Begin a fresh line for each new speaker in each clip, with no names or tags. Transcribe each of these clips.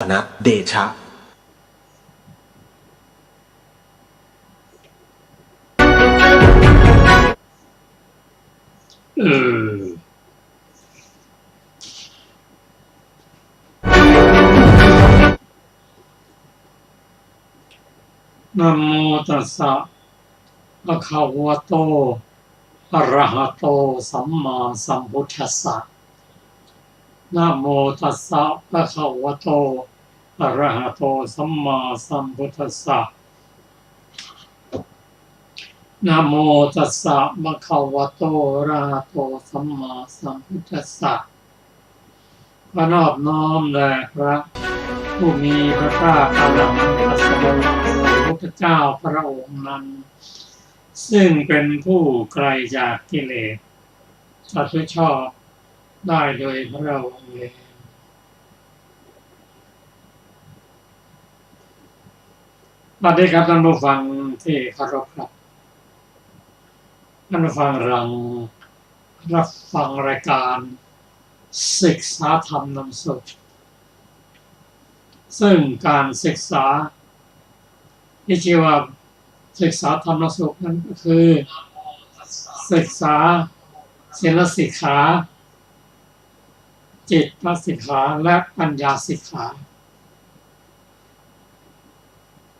ณเดชะ
เออนะโมตัสสะภะคะวะโตอะระหะโตสัมมาสัมพุทธัสสะนะโมตัสสะภะคะวะโตอะระหะโตสัมมาสัมพุทธัสสะนะโมตัสสะภะคะวะโตอะระหะโตสัมมาสัมพุทธัสสะขอนอบน้อมแด่พระผู้มีพระภาคอรหันตสัมมาสัมพุทธเจ้าพระองค์นั้นซึ่งเป็นผู้ไกลจากกิเลสสัตว์ชอบได้โดยพระองค์เองบัดนี้ครับท่านผู้ฟังที่เคารพครับท่านผู้ฟังรับฟังรายการศึกษาธรรมนำสุขซึ่งการศึกษาที่ชื่อว่าศึกษาธรรมนำสุขนั้นก็คือศึกษาศีลสิกขาจิตสิกขาและปัญญาสิกขา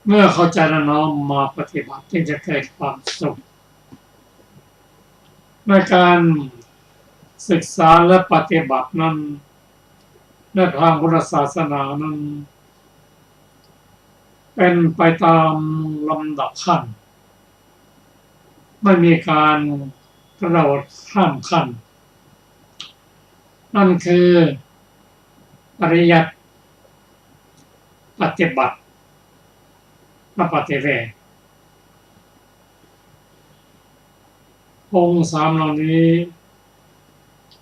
เมื่อเข้าใจและน้อมมาปฏิบัติจึงจะเกิดความสุขในการศึกษาและปฏิบัตินั้นในทางพุทธศาสนานั้นเป็นไปตามลำดับขั้นไม่มีการกระโดดข้ามขั้นนั่นคือปริยัติปฏิบัติและปฏิเวทองค์สามเหล่านี้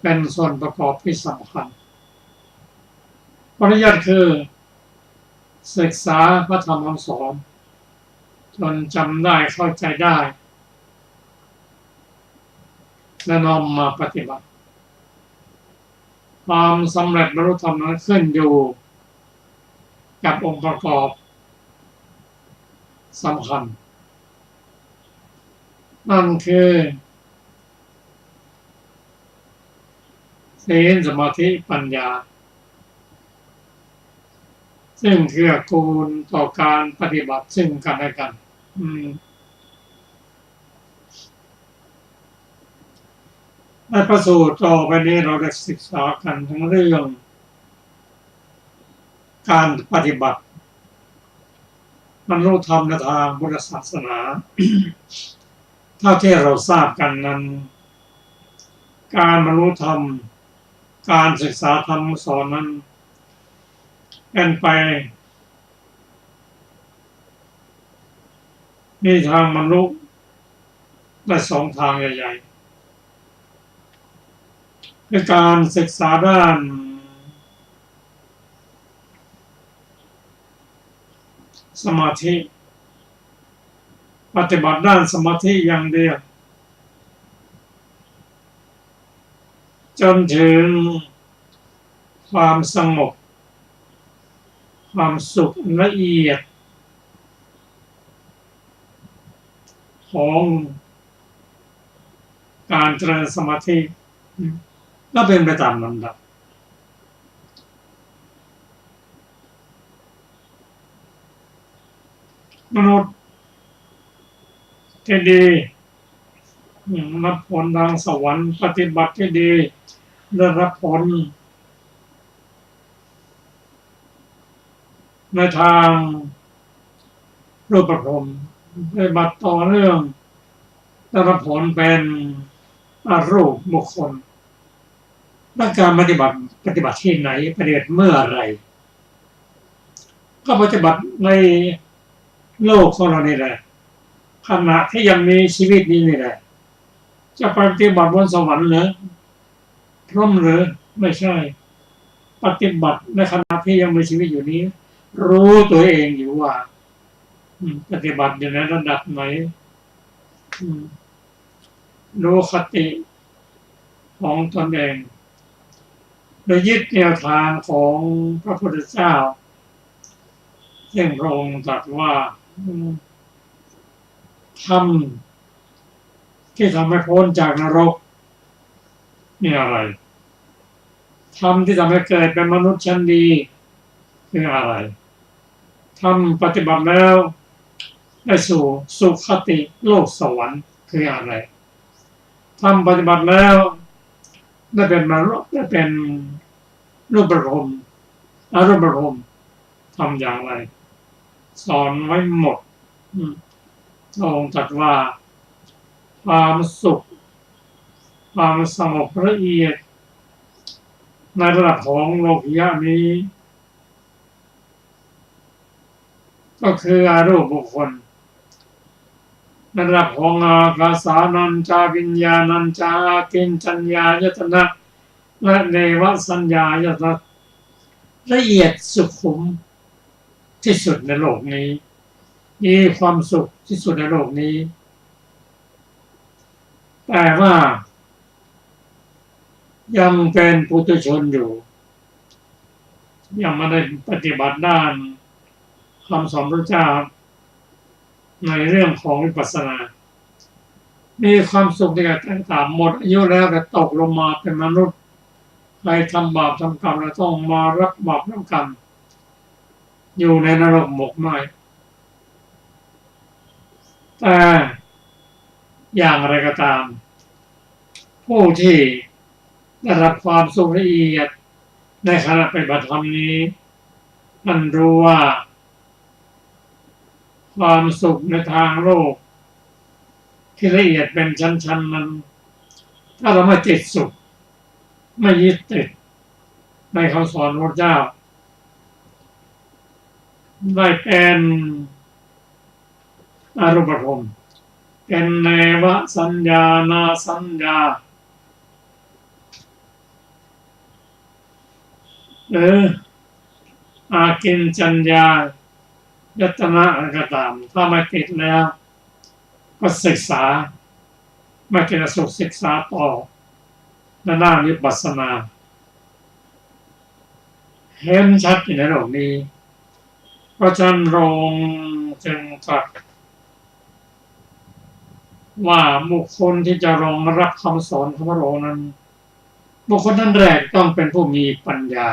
เป็นส่วนประกอบที่สำคัญปริยัติคือศึกษาพระธรรมคำสอนจนจำได้เข้าใจได้และน้อมมาปฏิบัติความสำเร็จบรรลุธรรมนั้นขึ้นอยู่กับองค์ประกอบสำคัญนั่นคือศีลสมาธิปัญญาซึ่งเกื้อกูลต่อการปฏิบัติซึ่งกันและกันในพระสูตรต่อไปนี้เราได้ศึกษากันทั้งเรื่องการปฏิบัติบรรลุธรรมในทางพุทธศาสนาเท่าที่เราทราบกันนั้นการบรรลุธรรมการศึกษาธรรมสอนนั้นเป็นไปมีทางบรรลุได้สองทางใหญ่ๆคือการศึกษาด้านสมาธิปฏิบัติด้านสมาธิอย่างเดียวจนถึงความสงบความสุขละเอียดของการเจริญสมาธิก็เป็นไปตามลำดับมนุษย์ที่ดีรับผลทางสวรรค์ปฏิบัติที่ดีได้รับผลในทางรูปพรหมปฏิบัติต่อเนื่องได้รับผลเป็นอรูปบุคคลและการปฏิบัติที่ไหนปฏิบัติเมื่อไรก็ปฏิบัติในโลกของเรานี่แหละขณะที่ยังมีชีวิตนี้นี่แหละจะปฏิบัติบนสวรรค์หรือพรหมหรือไม่ใช่ปฏิบัติในขณะที่ยังมีชีวิตอยู่นี้รู้ตัวเองอยู่ว่าปฏิบัติอยู่ในระดับไหนรู้คติของตนเองโดยยึดแนวทางของพระพุทธเจ้า ซึ่งพระองค์ตรัสว่าธรรมที่ทำให้พ้นจากนรกนี่อะไรธรรมที่ทำให้เกิดเป็นมนุษย์ชั้นดีคืออะไรทำปฏิบัติแล้วได้สู่สุคติโลกสวรรค์คืออะไรทำปฏิบัติแล้วได้เป็นรูปรมอารมณ์รมทำอย่างไรสอนไว้หมดองค์ตรัสว่าความสุขความสงบละเอียดในระดับของโลกิยะนี้ก็คืออรูปบุคคลในระดับของอากาสานัญจาวิญญาณัญจากินจัญญายตนะและเนวสัญญายตนะละเอียดสุขุมที่สุดในโลกนี้มีความสุขที่สุดในโลกนี้แต่ว่ายังเป็นปุถุชนอยู่ยังไม่ได้ปฏิบัติด้านคำสอนพระเจ้าในเรื่องของวิปัสสนามีความสุขในการต่างๆหมดอายุแล้วก็ตกลงมาเป็นมนุษย์ใครทำบาปทำกรรมแล้วต้องมารับบาปรับกรรมอยู่ในนรกหมกไหมแต่อย่างไรก็ตามผู้ที่ได้รับความสุขละเอียดในขณะปฏิบัติธรรมนี้ท่านรู้ว่าความสุขในทางโลกที่ละเอียดเป็นชั้นๆนั้นถ้าเราไม่ติดสุขไม่ยึดติดในคำสอนพระเจ้าได้เป็นอรูปภพเป็นเนวสัญญานาสัญญาหรืออากินจัญญายตนะอะไรก็ตามถ้าไม่ติดแล้วก็ศึกษาไม่ติดสุขศึกษาต่อในด้านวิปัสสนาเห็นชัดในโลกนี้เพราะฉะนั้นพระองค์จึงตรัสว่าบุคคลที่จะรองรับคำสอนของพระองค์นั้นบุคคลนั้นแรกต้องเป็นผู้มีปัญญา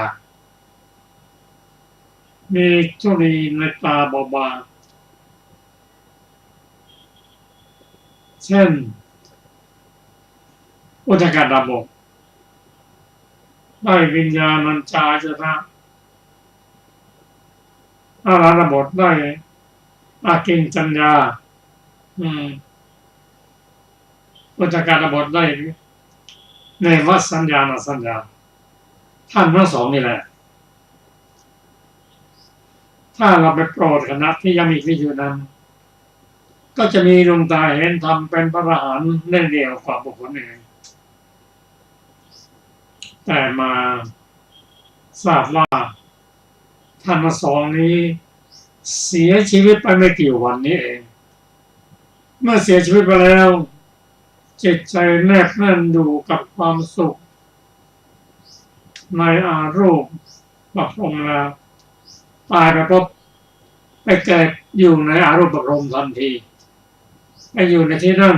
มีจุลีในตาเบาบางเช่นอุทกดาบทได้วิญญาณัญจายตนะอาราธบทได้อากินจัญญาอุทกดาบทได้เนวสัญญาณสัญญาท่านทั้งสองนี่แหละถ้าเราไปโปรดคณะที่ยังมีชีวิตอยู่นั้นก็จะมีดวงตาเห็นธรรมเป็นพระอรหันต์ได้เดียวกว่าบุคคลอื่นแต่มาทราบว่าท่านทั้งสองนี้เสียชีวิตไปไม่กี่วันนี้เองเมื่อเสียชีวิตไปแล้วจิตใจแนบแน่นอยู่กับความสุขในอารูปบัพพมแล้วตายไปพบไปเกิดอยู่ในอารูปบัพพมทันทีไปอยู่ในที่นั่น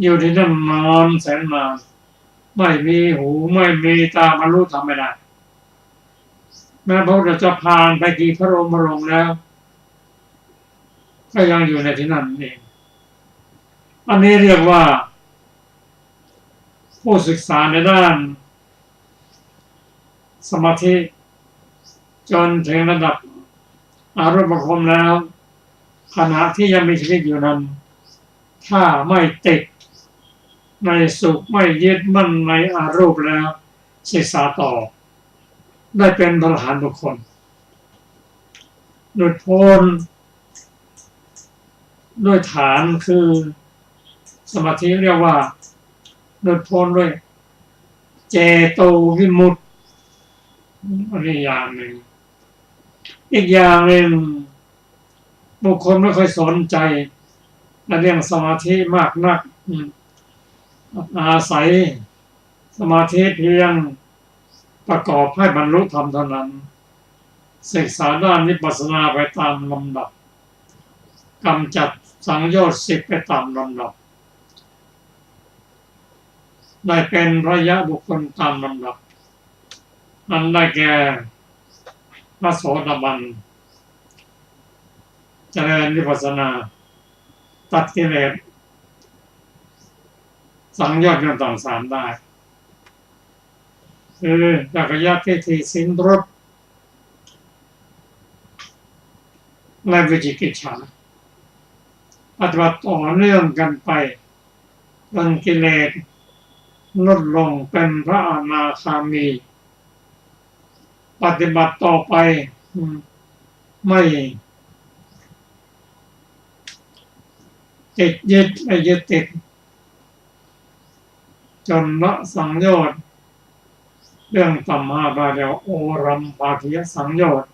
อยู่ที่นั่นนอนแสนนานไม่มีหูไม่มีตาบรรลุธรรมไม่ได้แม้พระพุทธเจ้าผ่านไปกี่พระองค์แล้วก็ยังอยู่ในที่นั่นเองอันนี้เรียกว่าผู้ศึกษาในด้านสมาธิจนถึงระดับอรูปภพแล้วขณะที่ยังมีชีวิตอยู่นั้นถ้าไม่ติดในสุขไม่ยึดมั่นในอรูปแล้วศึกษาต่อได้เป็นพระอรหันต์บุคคลหลุดพ้นด้วยฐานคือสมาธิเรียกว่าหลุดพ้นด้วยเจโตวิมุตติอันนี้อย่างหนึ่งอีกอย่างหนึ่งบุคคลไม่ค่อยสนใจในเรื่องสมาธิมากนักอาศัยสมาธิเพียงประกอบให้บรรลุธรรมเท่านั้น ศึกษาด้านวิปัสสนาไปตามลำดับกำจัดสังโยชน์10ไปตามลำดับได้เป็นพระยะบุคคลตามลำดับอันได้แก่พระโสดาบันเจริญวิปัสสนาตัดกิเลสสังโยชน์ต่างๆได้คือจักรยานทิฏฐิสิ้นรสและวิจิกิจฉาปฏิบัติต่อเนื่องกันไปจนกิเลสลดลงเป็นพระอนาคามีปฏิบัติต่อไปไม่ติดยึดไม่ยึดติดจนละสังโยชน์เรื่องต่ำมาได้แล้วโอรัมภาคิยสังโยชน์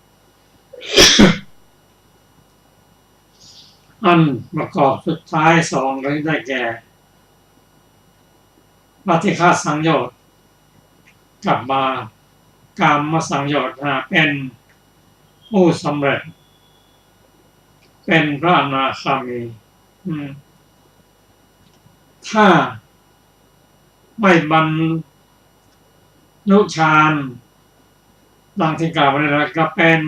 อันประกอบสุดท้าย2เลยได้แก่ปฏิฆาสังโยชน์กับบากามสังโยชน์เป็นผู้สำเร็จเป็นพระอนาคามีถ้าไม่บรรลุฌานดังที่กล่าวไว้แล้วก็เป็น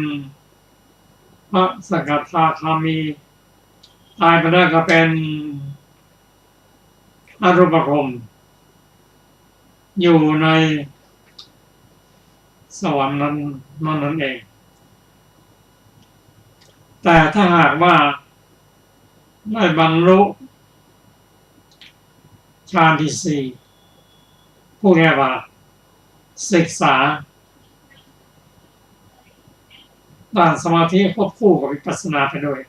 พระสกทาคามีตายไปแล้วก็เป็นอรูปภพอยู่ในสวรรค์นั่นเองแต่ถ้าหากว่าได้บรรลุฌานที่4ผู้แก่ว่าศึกษาด้านสมาธิควบคู่กับวิปัสสนาไปด้วย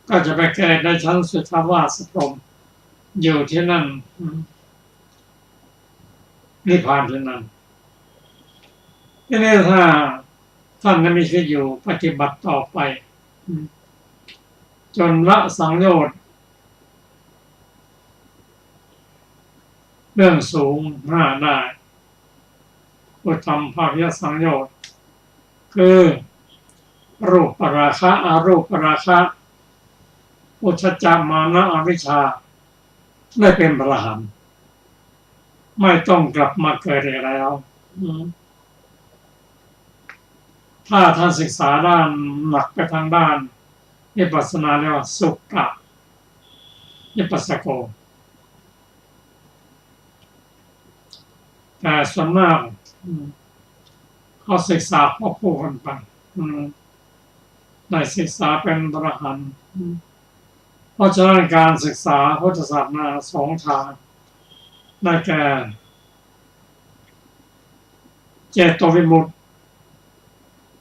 ก็จะไปเกิดในชั้นสุทธาวาสพรหมอยู่ที่นั่นนิพพานที่นั่นทีนี้ถ้าท่านจะมีชีวิตอยู่ปฏิบัติต่อไปจนละสังโยชน์เรื่องสูง5ได้อุทธัมภาคิยสังโยชน์คือรูปราคะอรูปราคะอุทธัจจามานะอวิชชาได้เป็นพระอรหันต์ไม่ต้องกลับมาเกิดอีกแล้วถ้าท่านศึกษาด้านหนักไปทางด้านวิปัสสนาเรียกว่าสุขะวิปัสสโกแต่ส่วนมากเขาศึกษาควบคู่กันไปได้ศึกษาเป็นพระอรหันต์เพราะฉะนั้นการศึกษาพุทธศาสนา2ทางได้แก่เจโตวิมุตติ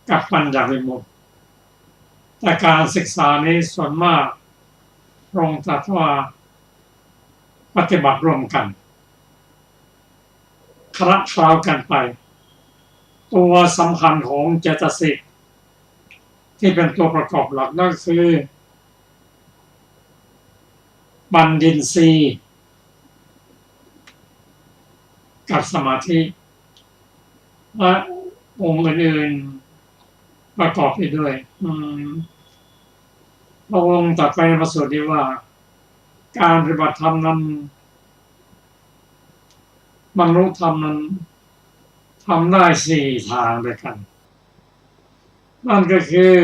กับปัญญวิมุตติแต่การศึกษานี้ส่วนมากตรงตรัสว่าปฏิบัติร่วมกันคละเคล้ากันไปตัวสำคัญของเจตสิกที่เป็นตัวประกอบหลักนั่นคือปัญญินทรีย์กับสมาธิและองค์อื่นๆประกอบไปด้วยพระองค์ตรัสไปในพระสูตรนี้ว่าการปฏิบัติธรรมนั้นบรรลุธรรมนั้นทำได้4ทางด้วยกันนั่นก็คือ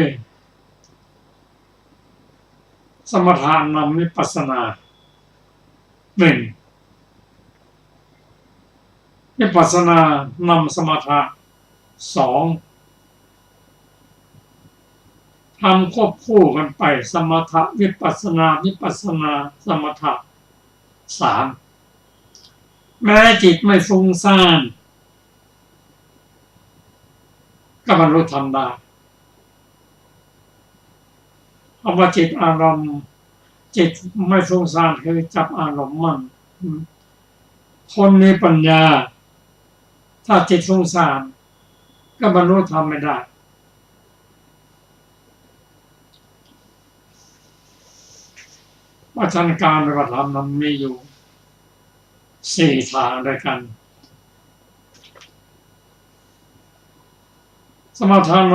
สมถะนำวิปัสสนา1วิปัสสนานำสมถะ2ทำควบคู่กันไปสมถะวิปัสสนาวิปัสสนาสมถะ3แม้จิตไม่ฟุ้งซ่านก็บรรลุธรรมได้เพราะว่าจิตอารมณ์จิตไม่ฟุ้งซ่านคือจับอารมณ์มั่นคนมีปัญญาถ้าจิตฟุ้งซ่านก็บรรลุธรรมไม่ได้เพราะฉะนั้นการปฏิบัติธรรมนั้นมีอยู่4ทางด้วยกันสมถะน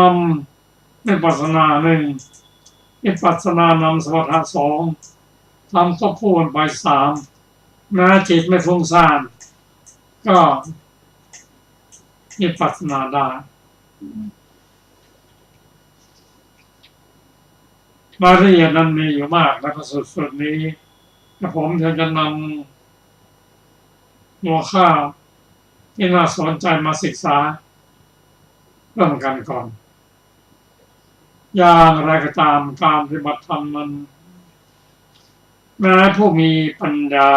วิปัสสนาหนึ่งวิปัสสนานำสมถะสองทำควบคู่กันไปสามแม้จิตไม่ฟุ้งซ่านก็วิปัสสนาได้รายละเอียดนั้นมีอยู่มากในพระสูตรนี้แต่ผมจะนำหัวข้อที่น่าสนใจมาศึกษาเริ่มกันก่อนอย่างไรก็ตามการปฏิบัติธรรมนั้นแม้ผู้มีปัญญา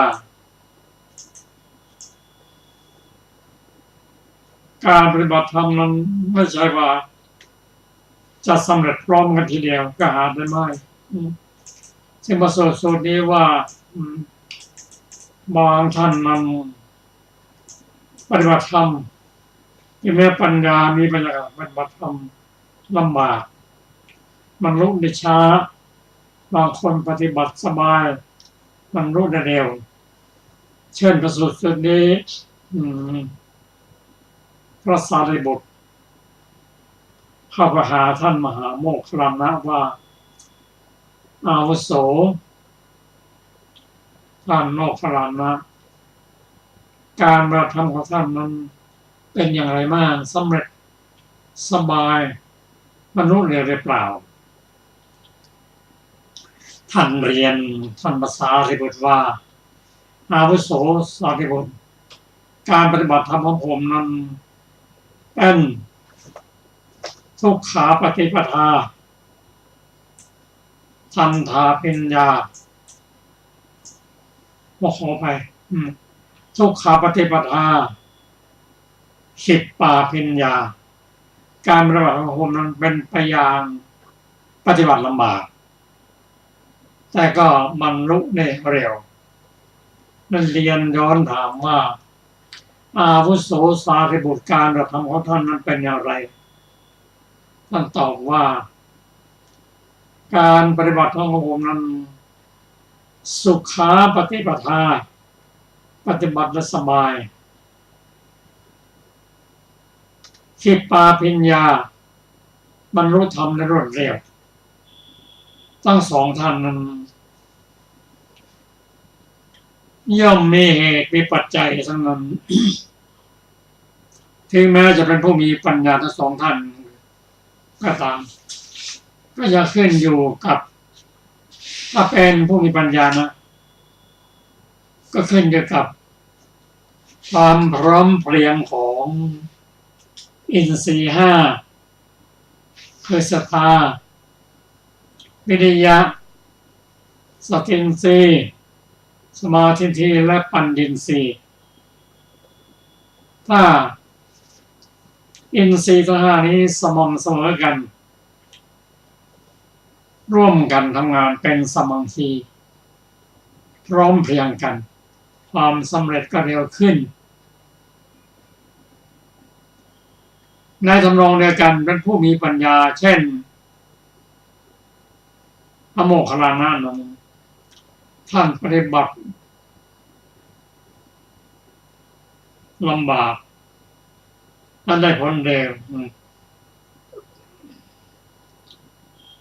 การปฏิบัติธรรมนั้นไม่ใช่ว่าจะสำเร็จพร้อมกันทีเดียวก็หาได้ไม่ซึ่งพระสูตรนี้ว่าบางท่านนั้นปฏิบัติธรรมที่แม้ปัญญามีปัญญาปฏิบัติธรรมลำบากมันรู้ได้ช้าบางคนปฏิบัติสบายมันรู้ได้เร็วเช่นพระสูตรนี้พระสารีบุตรเข้าไปหาท่านมหาโมคคัลลานะว่าอาวุโสท่านโมคคัลลานะการปฏิบัติธรรมของท่านนั้นเป็นอย่างไรบ้างสำเร็จสบายบรรลุเร็วหรือเปล่าท่านเรียนท่านพระสารีบุตรว่าอาวุโสสารีบุตรการปฏิบัติธรรมของผมนั้นเป็นทุกขาปฏิปทาทันทาปัญญาขอไปทุกขาปฏิปทาขิปปาปัญญาการปฏิบัติของผมนั้นเป็นไปอย่างปฏิบัติลำบากแต่ก็บรรลุได้เร็วนั่นเรียนย้อนถามว่าอาวุโสสารีบุตรการกระทำของท่านนั้นเป็นอย่างไรท่านตอบว่าการปฏิบัติของผมนั้นสุขาปฏิปทาปฏิบัติและสบายขิปปาปัญญาบรรลุธรรมในรวดเร็วทั้งสองท่านนั้นย่อมมีเหตุมีปัจจัยทั้งนั้น ถึงแม้จะเป็นผู้มีปัญญาทั้งสองท่านก็ตามก็จะขึ้นอยู่กับถ้าเป็นผู้มีปัญญานะก็ขึ้นอยู่กับความพร้อมเพรียงของอินทรีย์ห้าคือศรัทธาวิริยะสติอินทรีย์สมาธิอินทรีย์และปัญญินทรีย์ถ้าอินทรีย์ทั้งห้านี้สม่ำเสมอกันร่วมกันทำงานเป็นสมังคีพร้อมเพรียงกันความสำเร็จก็เร็วขึ้นในทำนองเดียวกันเป็นผู้มีปัญญาเช่นพระโมคคัลลานะนั้นท่านปฏิบัติลำบากท่านได้ผลเร็ว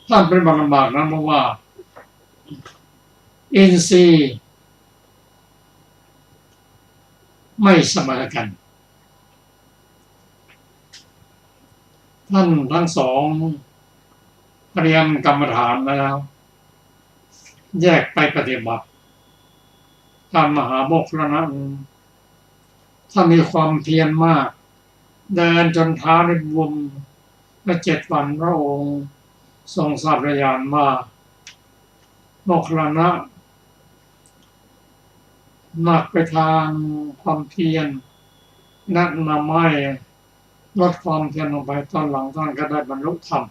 ท่านปฏิบัติลำบากนั้นเพราะว่าอินทรีย์ไม่เสมอกันท่านทั้งสองเตรียมกรรมฐานแล้วแยกไปปฏิบัติท่านมหาโมคคัลลานะท่านมีความเพียรมากเดินจนเท้าได้บวมเมื่อ7 วันพระองค์ทรงทราบระยานว่าโมคคัลลานะหนักไปทางความเพียรแนะนำให้ลดความเพียรลงไปตอนหลังท่านก็ได้บรรลุธรรม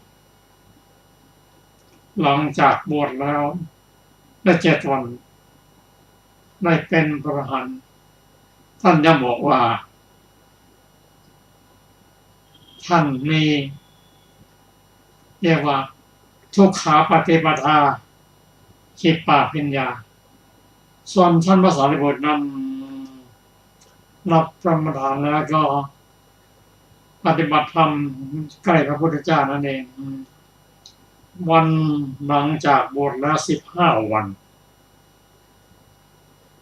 หลังจากบวชแล้วได้7 วันได้เป็นพระอรหันต์ท่านยังบอกว่าท่านมีเรียกว่าทุกขาปฏิปทาขิปปาปัญญาส่วนท่านพระสารีบุตรนั้นรับกรรมฐานแล้วก็ปฏิบัติธรรมใกล้พระพุทธเจ้านั่นเอง วันหลังจากบวชแล้ว15 วัน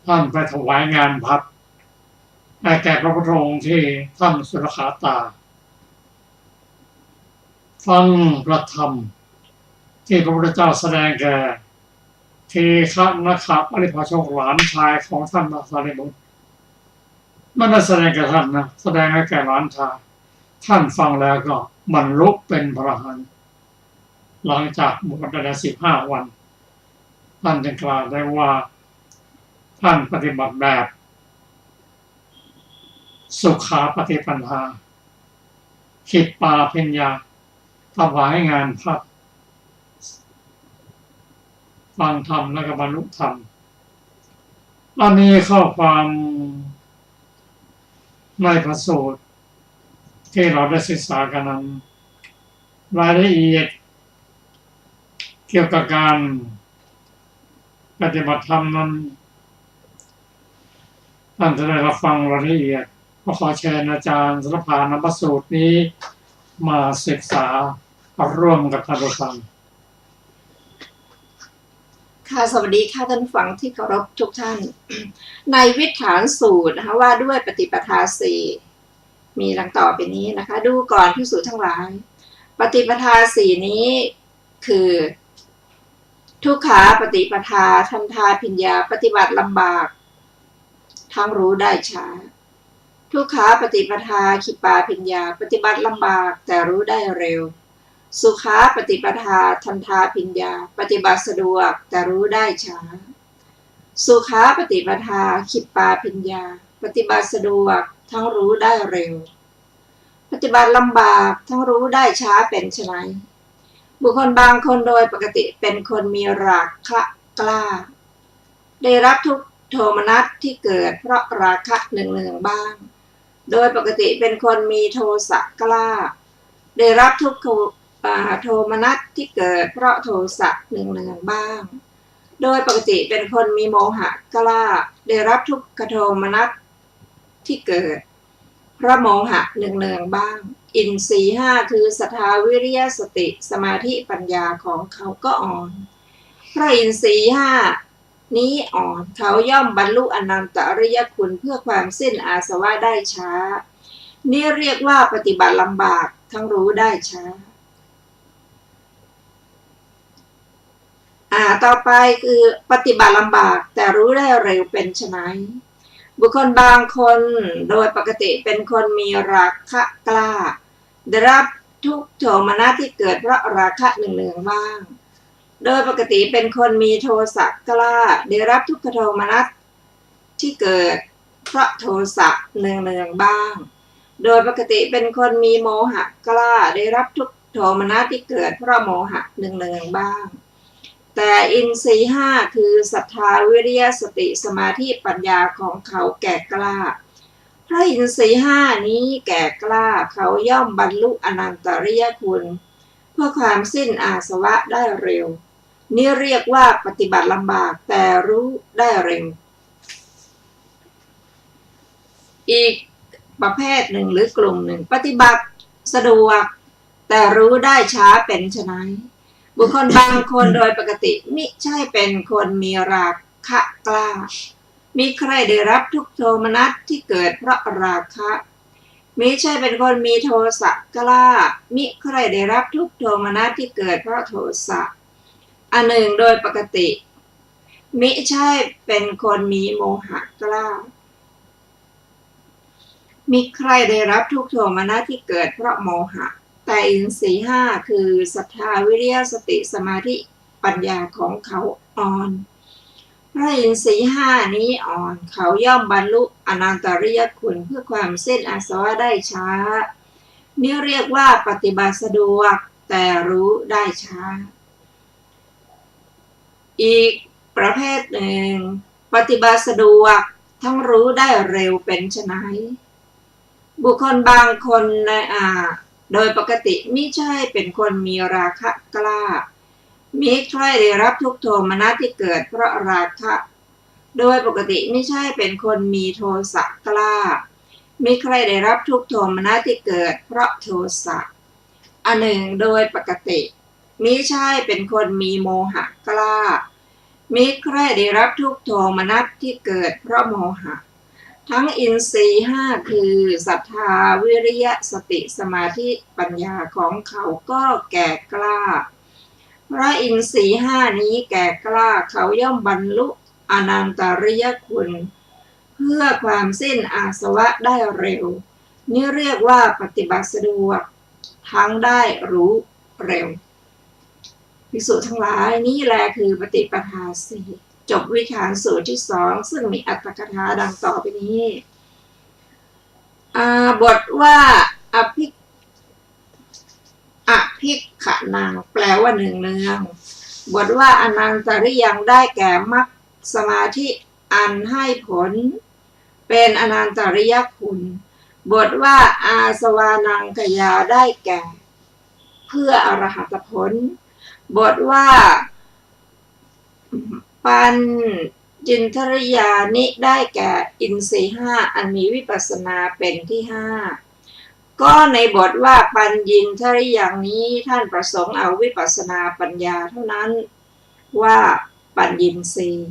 ท่านไปถวายงานพัดให้แก่พระพุทธองค์ที่ท่านสุรคาตาฟังพระธรรมที่พระพุทธเจ้าแสดงแก่เทฆะนะครับอริภาชกหลานชายของท่านพระสารีบุตรไม่ได้แสดงแก่ท่านนะแสดงให้แก่หลานชายท่านฟังแล้วก็บรรลุเป็นพระอรหันต์หลังจากบวชได้15 วันท่านจึงกล่าวได้ว่าท่านปฏิบัติแบบสุขาปฏิปันธาขิปปาเพ็ญญาถวายงานพัดฟังธรรมและก็บรรลุธรรมอันนี้ข้อความในพระสูตรที่เราได้ศึกษากันนั้นรายละเอียดเกี่ยวกับการปฏิบัติธรรมนั้นท่านจะได้รับฟังรายละเอียดก็ขอเชิญอาจารย์สรภานำพระสูตรนี้มาศึกษาร่วมกับท่านผู้ฟัง
ค่ะสวัสดีค่ะท่านฟังที่เคารพทุกท่านในวิถฐานสูตรนะคะว่าด้วยปฏิปทาสี่มีดังต่อไปนี้นะคะดูก่อนภิกษุทั้งหลายปฏิปทาสี่นี้คือทุกขาปฏิปทาทันทาพิญญาปฏิบัติลำบากทั้งรู้ได้ช้าทุกขาปฏิปทาขิปาพิญญาปฏิบัติลำบากแต่รู้ได้เร็วสุขาปฏิปทาทันทาพิญญาปฏิบัติสะดวกแต่รู้ได้ช้าสุขาปฏิปทาขิปปาพิญญาปฏิบัติสะดวกทั้งรู้ได้เร็วปฏิบัติลำบากทั้งรู้ได้ช้าเป็นไฉนบุคคลบางคนโดยปกติเป็นคนมีราคะกล้าได้รับทุกโทมนัสที่เกิดเพราะราคะเนืองๆบ้างโดยปกติเป็นคนมีโทสะกล้าได้รับทุกโทมนัสที่เกิดเพราะโทสะเนืองๆบ้างโดยปกติเป็นคนมีโมหะกล้าได้รับทุกขโทมนัสที่เกิดเพราะโมหะเนืองๆบ้างอินทรีย์ห้าคือศรัทธาวิริยะสติสมาธิปัญญาของเขาก็อ่อนเพราะอินทรีย์ห้านี้อ่อนเขาย่อมบรรลุอนันตอริยคุณเพื่อความสิ้นอาสวะได้ช้านี่เรียกว่าปฏิบัติลำบากทั้งรู้ได้ช้าต่อไปคือปฏิบัติลำบากแต่รู้ได้เร็วเป็นไฉนบุคคลบางคนโดยปกติเป็นคนมีราคะกล้าได้รับทุกโทมนัสที่เกิดเพราะราคะเนืองๆบ้างโดยปกติเป็นคนมีโทสะกล้าได้รับทุกขโทมนัสที่เกิดเพราะโทสะเนืองๆบ้างโดยปกติเป็นคนมีโมหะกล้าได้รับทุกโทมนัสที่เกิดเพราะโมหะเนืองๆบ้างแต่อินทรีย์ห้าคือศรัทธาวิริยะสติสมาธิปัญญาของเขาแก่กล้าเพราะอินทรีย์ห้านี้แก่กล้าเขาย่อมบรรลุอนันตริยคุณเพื่อความสิ้นอาสวะได้เร็วนี่เรียกว่าปฏิบัติลำบากแต่รู้ได้เร็วอีกประเภทหนึ่งหรือกลุ่มหนึ่งปฏิบัติสะดวกแต่รู้ได้ช้าเป็นไฉนบุคคลบางคนโดยปกติมิใช่เป็นคนมีราคะกล้ามิใครได้รับทุกโทมนัสที่เกิดเพราะราคะมิใช่เป็นคนมีโทสะกล้ามิใครได้รับทุกโทมนัสที่เกิดเพราะโทสะอันหนึ่งโดยปกติมิใช่เป็นคนมีโมหะกล้ามิใครได้รับทุกโทมนัสที่เกิดเพราะโมหะแต่อินทรีย์ห้าคือศรัทธาวิริยะสติสมาธิปัญญาของเขาอ่อนเพราะอินทรีย์ห้านี้อ่อนเขาย่อมบรรลุอนันตริยคุณเพื่อความสิ้นอาสวะได้ช้านี่เรียกว่าปฏิบัติสะดวกแต่รู้ได้ช้าอีกประเภทหนึ่งปฏิบัติสะดวกทั้งรู้ได้เร็วเป็นไฉนบุคคลบางคนโดยปกติมิใช่เป็นคนมีราคะกล้ามิใครได้รับทุกโทมนัสที่เกิดเพราะราคะโดยปกติไม่ใช่เป็นคนมีโทสะกล้ามิใครได้รับทุกโทมนัสที่เกิดเพราะโทสะอันหนึ่งโดยปกติ มิใช่เป็นคนมีโมหะกล้ามิใคร่ได้รับทุกโทมนัสที่เกิดเพราะโมหะทั้งอินทรีย์ห้าคือศรัทธาวิริยะสติสมาธิปัญญาของเขาก็แก่กล้าเพราะอินทรีย์ห้านี้แก่กล้าเขาย่อมบรรลุอนันตริยคุณเพื่อความสิ้นอาสวะได้เร็วนี่เรียกว่าปฏิบัติสะดวกทั้งได้รู้เร็วภิกษุทั้งหลายนี่แหละคือปฏิปทาสี่จบวิธานสูตรที่สองซึ่งมีอัตถกถาดังต่อไปนี้บทว่าอภิกขนังแปลว่าเนืองบทว่าอนันตริยังได้แก่มรรคสมาธิอันให้ผลเป็นอนันตริยคุณบทว่าอาสวานังกยาได้แก่เพื่ออรหัตผลบทว่าปัญจินทริยานิได้แก่อินทรีย์ห้าอันมีวิปัสสนาเป็นที่ห้าก็ในบทว่าปัญญินทริยังนี้ท่านประสงค์เอาวิปัสสนาปัญญาเท่านั้นว่าปัญญินทรีย์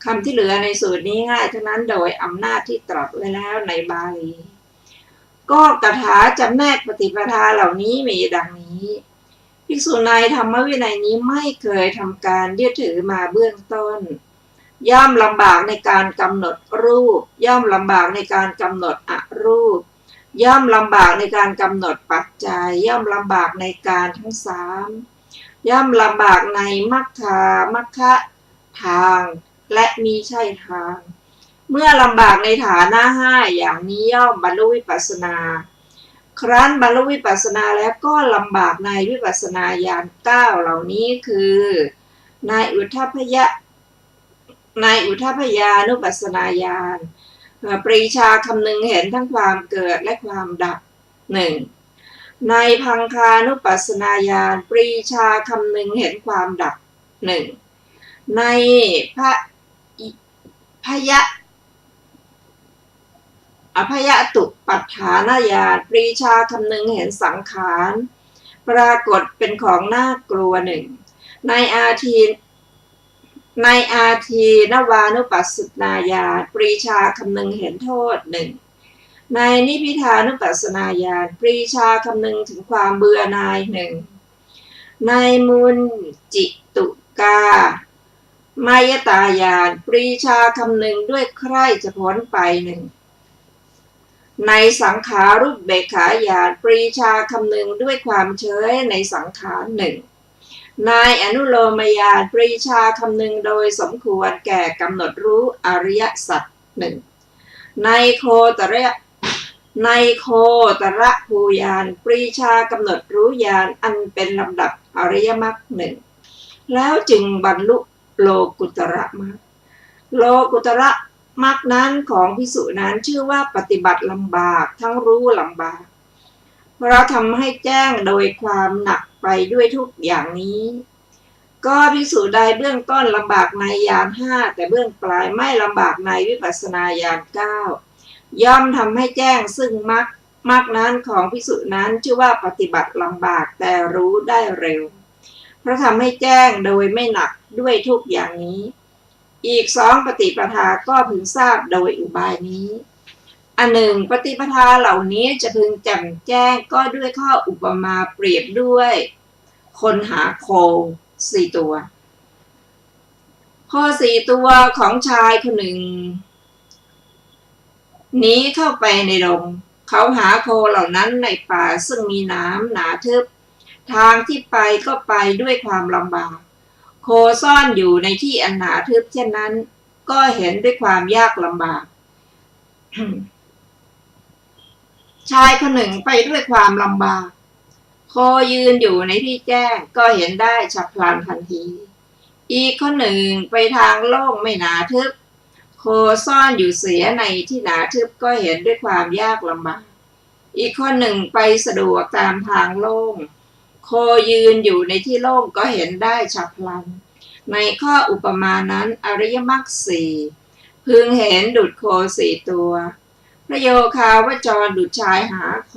คำที่เหลือในสูตรนี้ง่ายเท่านั้นโดยอำนาจที่ตรัสไว้แล้วในบาลีก็กถาจำแนกปฏิปทาเหล่านี้มีดังนี้ภิกษุในธรรมวินัยนี้ไม่เคยทำการยึดถือมาเบื้องต้นย่อมลำบากในการกำหนดรูปย่อมลำบากในการกำหนดอรูปย่อมลำบากในการกำหนดปัจจัยย่อมลำบากในการทั้งสามย่อมลำบากในมัคคะทางและมิใช่ทางเมื่อลำบากในฐานะห้าอย่างนี้ย่อมบรรลุวิปัสสนาครั้นบรรลุวิปัสสนาแล้วก็ลำบากในวิปัสสนาญาณเก้าเหล่านี้คือในอุทธัพยานุปัสสนาญาณปรีชาคำนึงเห็นทั้งความเกิดและความดับหนึ่งในพังคานุปัสสนาญาณปรีชาคำนึงเห็นความดับหนึ่งในอภยตุปัฏฐานญาณปรีชาคำนึงเห็นสังขารปรากฏเป็นของน่ากลัวหนึ่งในอาทีนวานุปัสสนาญาณปรีชาคำนึงเห็นโทษหนึ่งในนิพพิทานุปัสสนาญาณปรีชาคำนึงถึงความเบื่อหน่ายหนึ่งในมุนจิตุกามายตาญาณปรีชาคำนึงด้วยใคร่จะพ้นไปหนึ่งในสังขารุปเบกขาญาณปรีชาคำนึงด้วยความเฉยในสังขารหนึ่งในอนุโลมญาณปรีชาคำนึงโดยสมควรแก่กำหนดรู้อริยสัจหนึ่งในโคตระภูญาณปรีชากำหนดรู้ญาณอันเป็นลำดับอริยมรรคหนึ่งแล้วจึงบรรลุโลกุตระมรรคโลกุตระมรรคนั้นของภิกษุนั้นชื่อว่าปฏิบัติลำบากทั้งรู้ลำบากเพราะทำให้แจ้งโดยความหนักไปด้วยทุกอย่างนี้ก็ภิกษุใดเบื้องต้นลำบากในญาณห้าแต่เบื้องปลายไม่ลำบากในวิปัสสนาญาณเก้าย่อมทำให้แจ้งซึ่งมรรคนั้นของภิกษุนั้นชื่อว่าปฏิบัติลำบากแต่รู้ได้เร็วเพราะทำให้แจ้งโดยไม่หนักด้วยทุกอย่างนี้อีกสองปฏิปทาก็พึงทราบโดยอุบายนี้อันหนึ่งปฏิปทาเหล่านี้จะพึงแจ่มแจ้งก็ด้วยข้ออุปมาเปรียบด้วยคนหาโคสี่ตัวโคสี่ตัวของชายคนหนึ่งหนีเข้าไปในดงเขาหาโคเหล่านั้นในป่าซึ่งมีน้ำหนาทึบทางที่ไปก็ไปด้วยความลำบากโคซ่อนอยู่ในที่อันหนาทึบเช่นนั้นก็เห็นด้วยความยากลำบาก ชายคนหนึ่งไปด้วยความลำบากโคยืนอยู่ในที่แจ้งก็เห็นได้ฉับพลันทันทีอีกคนหนึ่งไปทางโล่งไม่หนาทึบโคซ่อนอยู่เสียในที่หนาทึบก็เห็นด้วยความยากลำบากอีกคนหนึ่งไปสะดวกตามทางโล่งโคยืนอยู่ในที่โล่งก็เห็นได้ฉับพลันในข้ออุปมานั้นอริยมรรคสี่พึงเห็นดุจโคสี่ตัวพระโยคาวจรดุจชายหาโค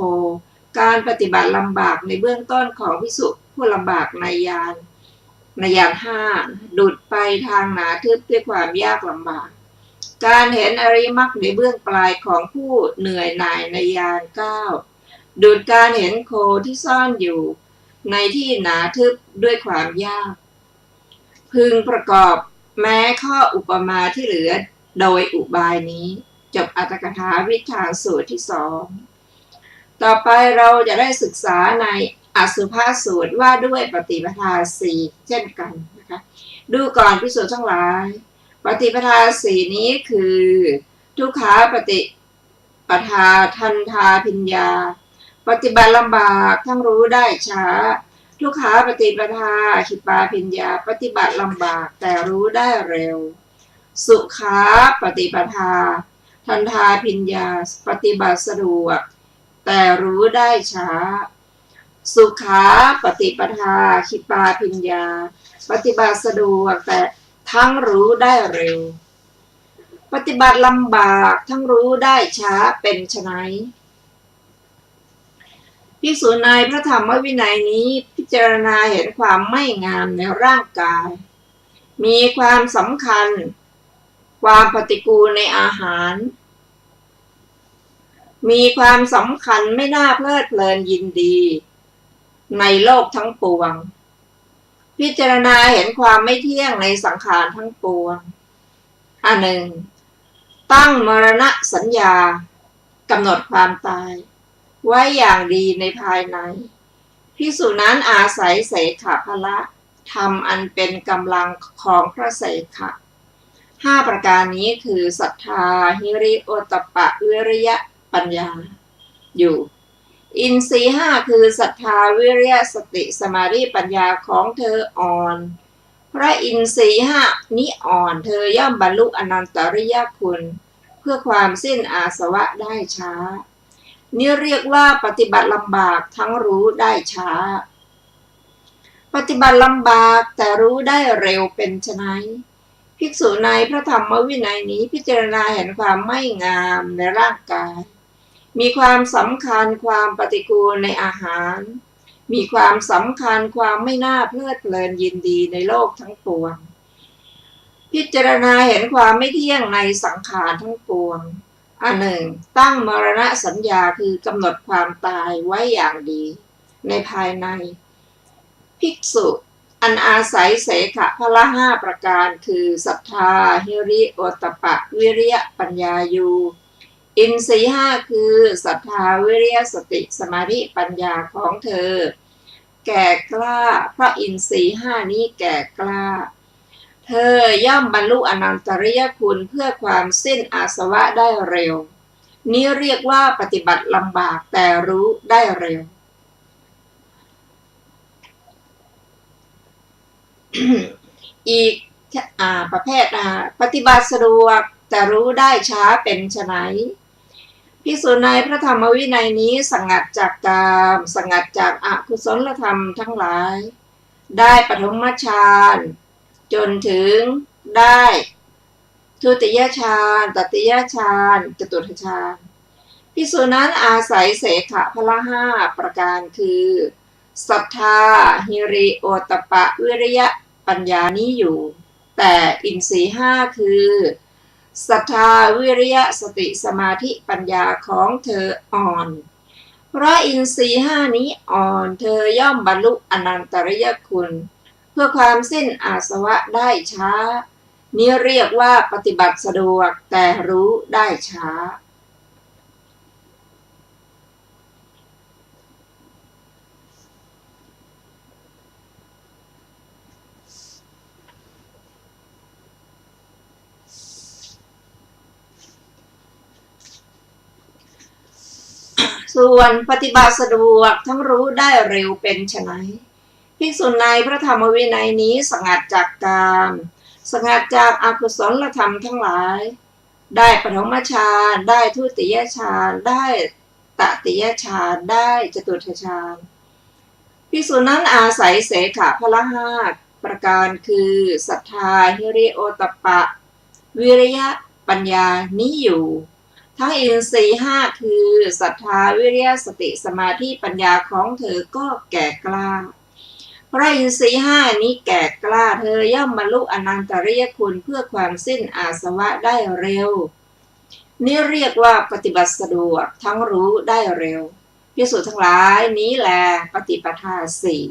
การปฏิบัติลำบากในเบื้องต้นของภิกษุ ผู้ลำบากในยานห้าดุดไปทางหนาทึบด้วยความยากลำบากการเห็นอริมักในเบื้องปลายของผู้เหนื่อยหน่ายในยานเก้าดุดการเห็นโคที่ซ่อนอยู่ในที่หนาทึบด้วยความยากพึงประกอบแม้ข้ออุปมาที่เหลือโดยอุบายนี้จบอรรถกถาวิธานสูตรที่สองต่อไปเราจะได้ศึกษาในอสุภสูตรว่าด้วยปฏิปทาสี่เช่นกันนะคะดูก่อนภิกษุทั้งหลายปฏิปทาสี่นี้คือทุกขาปฏิปทาทันทาพิญญาปฏิบัติลำบากทั้งรู้ได้ช้าทุกขาปฏิปทาขิปาพิญญาปฏิบัติลำบากแต่รู้ได้เร็วสุขาปฏิปทาทันทาพิญญาปฏิบัติสะดวกแต่รู้ได้ช้าสุขาปฏิปทาขิปาพิญญาปฏิบัติสะดวกแต่ทั้งรู้ได้เร็วปฏิบัติลำบากทั้งรู้ได้ช้าเป็นไฉนภิกษุในพระธรรมวินัยนี้พิจารณาเห็นความไม่งามในร่างกายมีความสำคัญความปฏิกูลในอาหารมีความสำคัญไม่น่าเพลิดเพลินยินดีในโลกทั้งปวงพิจารณาเห็นความไม่เที่ยงในสังขารทั้งปวงอันหนึ่งตั้งมรณะสัญญากำหนดความตายไว้อย่างดีในภายในภิกษุนั้นอาศัยเสขพละธรรมอันเป็นกำลังของพระเสขะห้าประการนี้คือศรัทธาหิริโอตตัปปะวิริยะปัญญาอยู่อินทรีย์ห้าคือศรัทธาวิริยะสติสมาธิปัญญาของเธออ่อนพระอินทรีย์ห้านี้อ่อนเธอย่อมบรรลุอนันตริยคุณเพื่อความสิ้นอาสวะได้ช้านี่เรียกว่าปฏิบัติลำบากทั้งรู้ได้ช้าปฏิบัติลำบากแต่รู้ได้เร็วเป็นไฉนภิกษุในพระธรรมวินัยนี้พิจารณาเห็นความไม่งามในร่างกายมีความสำคัญความปฏิกูลในอาหารมีความสำคัญความไม่น่าเพลิดเพลินยินดีในโลกทั้งปวงพิจารณาเห็นความไม่เที่ยงในสังขารทั้งปวงอันหนึ่งตั้งมรณะสัญญาคือกำหนดความตายไว้อย่างดีในภายในภิกษุอันอาศัยเสขะพละห้าประการคือศรัทธาหิริโอตตัปปะวิริยะปัญญาอยู่อินทรีย์ห้าคือศรัทธาวิริยะสติสมาธิปัญญาของเธอแก่กล้าเพราะอินทรีย์ห้านี้แก่กล้าเธอย่อมบรรลุอนันตริยคุณเพื่อความสิ้นอาสวะได้เร็วนี้เรียกว่าปฏิบัติลำบากแต่รู้ได้เร็ว อีกประเภทปฏิบัติสะดวกแต่รู้ได้ช้าเป็นไฉนภิกษุในพระธรรมวินัยนี้สงัดจากกามสงัดจากอกุศลธรรมทั้งหลายได้ปฐมฌานจนถึงได้ทุติยฌานตติยฌานจตุตฌานภิกษุนั้นอาศัยเสขะพละห้าประการคือศรัทธาหิริโอตตัปปะวิริยะปัญญานี้อยู่แต่อินทรีย์ห้าคือศรัทธาวิริยะสติสมาธิปัญญาของเธออ่อนเพราะอินทรีย์ห้านี้อ่อนเธอย่อมบรรลุอนันตริยคุณเพื่อความสิ้นอาสวะได้ช้านี้เรียกว่าปฏิบัติสะดวกแต่รู้ได้ช้าส่วนปฏิบัติสะดวกทั้งรู้ได้เร็วเป็นไฉนภิกษุในพระธรรมวินัยนี้สงัดจากกามสงัดจากอกุศลธรรมทั้งหลายได้ปฐมฌานได้ทุติยฌานได้ตติยฌานได้จตุตฌานภิกษุนั้นอาศัยเสขะพละห้าประการคือศรัทธาหิริโอตตัปปะวิริยะปัญญานี้อยู่ทั้งอินทรีย์ห้าคือศรัทธาวิริยะสติสมาธิปัญญาของเธอก็แก่กล้า พระอินทรีย์ห้านี้แก่กล้าเธอย่อมบรรลุอนันตริยคุณเพื่อความสิ้นอาสวะได้เร็วนี่เรียกว่าปฏิบัติสะดวกทั้งรู้ได้เร็วภิกษุทั้งหลายนี้แลปฏิปทาสี่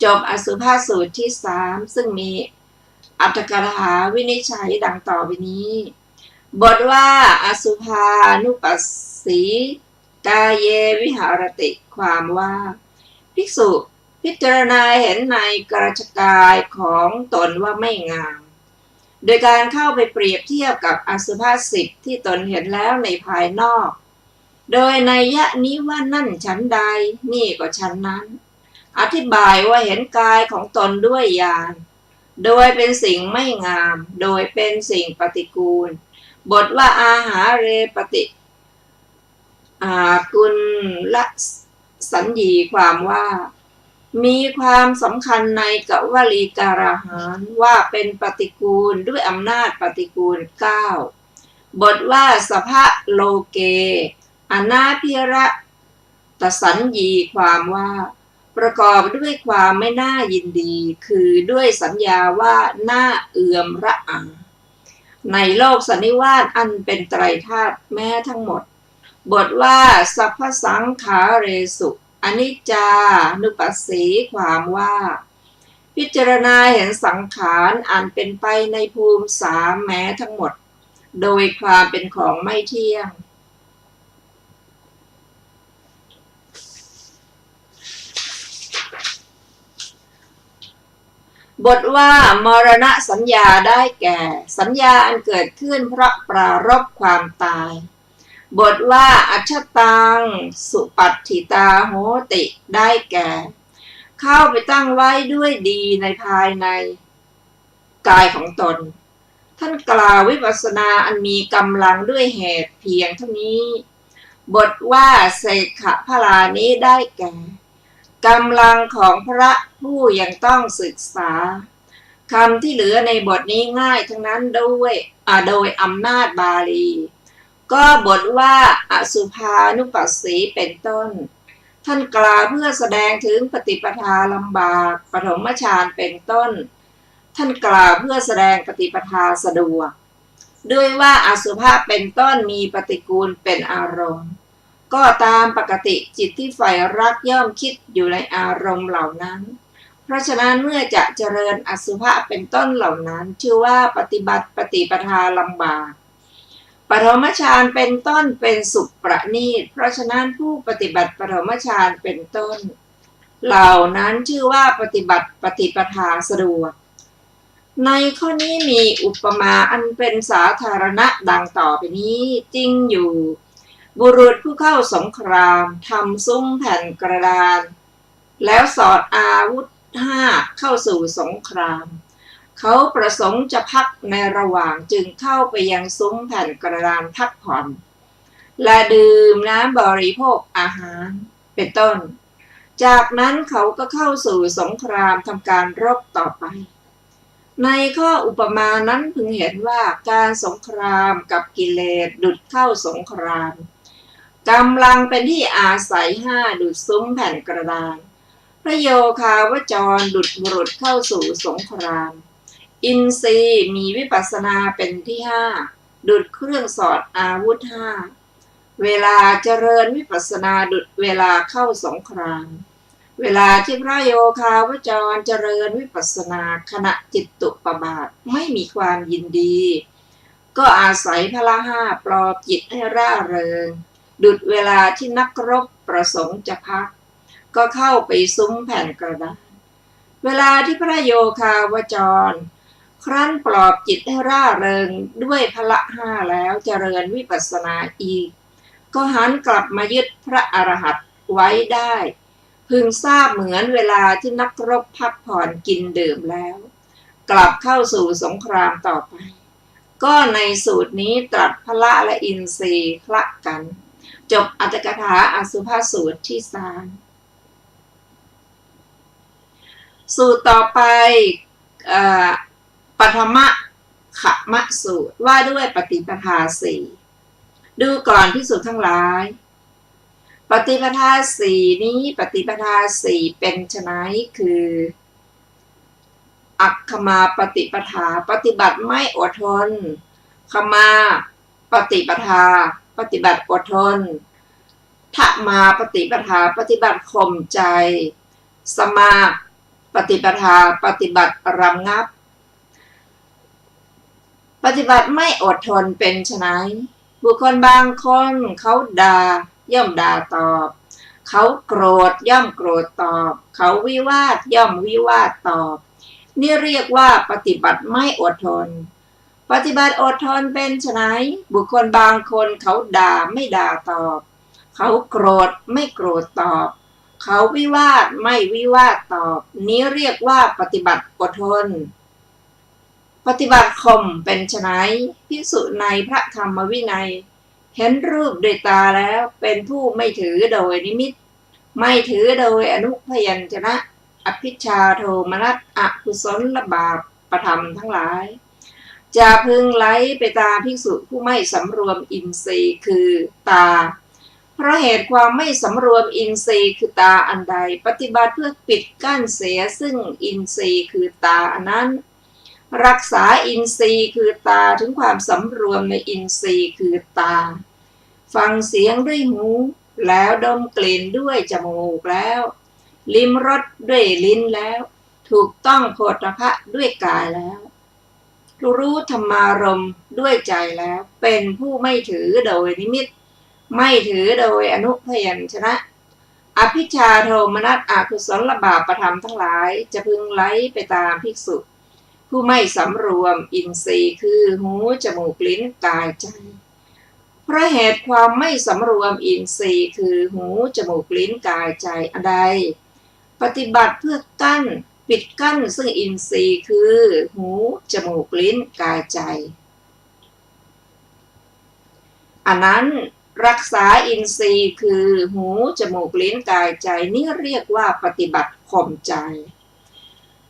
จบอสุภาสูตรที่สามซึ่งมีอัตถกถาวินิจฉัยดังต่อไปนี้บทว่าอสุภานุปัสสีกายเยวิหารติความว่าภิกษุพิจารณาเห็นในกระชกายของตนว่าไม่งามโดยการเข้าไปเปรียบเทียบกับอสุภาสิบที่ตนเห็นแล้วในภายนอกโดยนัยยะนี้ว่านั่นชั้นใดนี่ก็ชั้นนั้นอธิบายว่าเห็นกายของตนด้วยญาณโดยเป็นสิ่งไม่งามโดยเป็นสิ่งปฏิกูลบทว่าอาหาเรปฏิกุลละสัญญีความว่ามีความสำคัญในกวลีการาหารว่าเป็นปฏิกูลด้วยอำนาจปฏิกูล9บทว่าสภะโลเกอนาภิระตสัญญีความว่าประกอบด้วยความไม่น่ายินดีคือด้วยสัญญาว่าน่าเอื่อมระอาในโลกสันนิวาสอันเป็นไตรธาตุแม้ทั้งหมดบทว่าสัพพสังขาเรสุอนิจจานุปัสสีความว่าพิจารณาเห็นสังขารอันเป็นไปในภูมิสามแม้ทั้งหมดโดยความเป็นของไม่เที่ยงบทว่ามรณะสัญญาได้แก่สัญญาอันเกิดขึ้นเพราะปรารภความตายบทว่าอัชชตังสุปัตถิตาโหติได้แก่เข้าไปตั้งไว้ด้วยดีในภายในกายของตนท่านกล่าววิปัสสนาอันมีกำลังด้วยเหตุเพียงเท่านี้บทว่าเสกขะพลานี้ได้แก่กำลังของพระผู้ยังต้องศึกษาคำที่เหลือในบทนี้ง่ายทั้งนั้นโดยอำนาจบาลีก็บทว่าอสุภานุปัสสีเป็นต้นท่านกล่าวเพื่อแสดงถึงปฏิปทาลำบากปฐมฌานเป็นต้นท่านกล่าวเพื่อแสดงปฏิปทาสะดวกด้วยว่าอสุภะเป็นต้นมีปฏิกูลเป็นอารมณ์ก็ตามปกติจิตที่ใฝ่รักย่อมคิดอยู่ในอารมณ์เหล่านั้นเพราะฉะนั้นเมื่อจะเจริญอสุภะเป็นต้นเหล่านั้นชื่อว่าปฏิบัติปฏิปทาลำบากปฐมฌานเป็นต้นเป็นสุขประณีตเพราะฉะนั้นผู้ปฏิบัติปฐมฌานเป็นต้นเหล่านั้นชื่อว่าปฏิบัติปฏิปทาสะดวกในข้อนี้มีอุปมาอันเป็นสาธารณะดังต่อไปนี้จริงอยู่บุรุษผู้เข้าสงครามทำซุ้มแผ่นกระดานแล้วสอดอาวุธ5เข้าสู่สงครามเขาประสงค์จะพักในระหว่างจึงเข้าไปยังซุ้มแผ่นกระดานพักผ่อนและดื่มน้ำบริโภคอาหารเป็นต้นจากนั้นเขาก็เข้าสู่สงครามทำการรบต่อไปในข้ออุปมานั้นพึงเห็นว่าการสงครามกับกิเลสดุจเข้าสงครามกำลังเป็นที่อาศัย5ดุจซุ้มแผ่นกระดานพระโยคาวจรดุจบุรุษเข้าสู่สงครามอินทรีย์มีวิปัสสนาเป็นที่5ดุจเครื่องสอดอาวุธ5เวลาเจริญวิปัสสนาดุจเวลาเข้าสงครามเวลาที่พระโยคาวจรเจริญวิปัสสนาขณะจิตตุปบาทไม่มีความยินดีก็อาศัยพละ5ปลอบจิตให้ร่าเริงดุจเวลาที่นักรบประสงค์จะพักก็เข้าไปซุ้มแผ่นกระดานเวลาที่พระโยคาวจรครั้นปลอบจิตให้ร่าเริงด้วยพละ5แล้วเจริญวิปัสสนาอีกก็หันกลับมายึดพระอรหันต์ไว้ได้พึงทราบเหมือนเวลาที่นักรบพักผ่อนกินดื่มแล้วกลับเข้าสู่สงครามต่อไปก็ในสูตรนี้ตรัสพละและอินทรีย์คละกันจบอรรถกถาอสุภสูตรที่3สูตรต่อไปปฐมขมสูตรว่าด้วยปฏิปทา4ดูก่อนภิกษุทั้งหลาย ปฏิปทาสี่นี้ปฏิปทาสี่เป็นไฉนคืออัคคมาปฏิปทาปฏิบัติไม่อดทนขมาปฏิปทาปฏิบัติอดทนทมาปฏิปทาปฏิบัติข่มใจสมาปฏิปทาปฏิบัติระงับปฏิบัติไม่อดทนเป็นไฉนบุคคลบางคนเขาด่าย่อมด่าตอบเขาโกรธย่อมโกรธตอบเขาวิวาทย่อมวิวาทตอบนี่เรียกว่าปฏิบัติไม่อดทนปฏิบัติอดทนเป็นไฉนบุคคลบางคนเขาด่าไม่ด่าตอบเขาโกรธไม่โกรธตอบเขาวิวาทไม่วิวาทตอบนี้เรียกว่าปฏิบัติอดทนปฏิบัติข่มเป็นไฉนภิกษุในพระธรรมวินัยเห็นรูปด้วยตาแล้วเป็นผู้ไม่ถือโดยนิมิตไม่ถือโดยอนุพยัญชนะอภิชฌาโทมนัสอกุศลบาปประธรรมทั้งหลายจะพึงไหลไปตามภิกษุผู้ไม่สำรวมอินทรีย์คือตาเพราะเหตุความไม่สำรวมอินทรีย์คือตาอันใดปฏิบัติเพื่อปิดกั้นเสียซึ่งอินทรีย์คือตาอันนั้นรักษาอินทรีย์คือตาถึงความสำรวมในอินทรีย์คือตาฟังเสียงด้วยหูแล้วดมกลิ่นด้วยจมูกแล้วลิ้มรสด้วยลิ้นแล้วถูกต้องโผฏฐัพพะด้วยกายแล้วรู้ธรรมารมณ์ด้วยใจแล้วเป็นผู้ไม่ถือโดยนิมิตไม่ถือโดยอนุพยัญชนะอภิชฌาโทมนัสอกุศลบาปประธรรมทั้งหลายจะพึงไหลไปตามภิกษุผู้ไม่สำรวมอินทรีย์คือหูจมูกลิ้นกายใจเพราะเหตุความไม่สำรวมอินทรีย์คือหูจมูกลิ้นกายใจอันใดปฏิบัติเพื่อกั้นปิดกั้นซึ่งอินทรีย์คือหูจมูกลิ้นกายใจอันนั้นรักษาอินทรีย์คือหูจมูกลิ้นกายใจนี่เรียกว่าปฏิบัติข่มใจ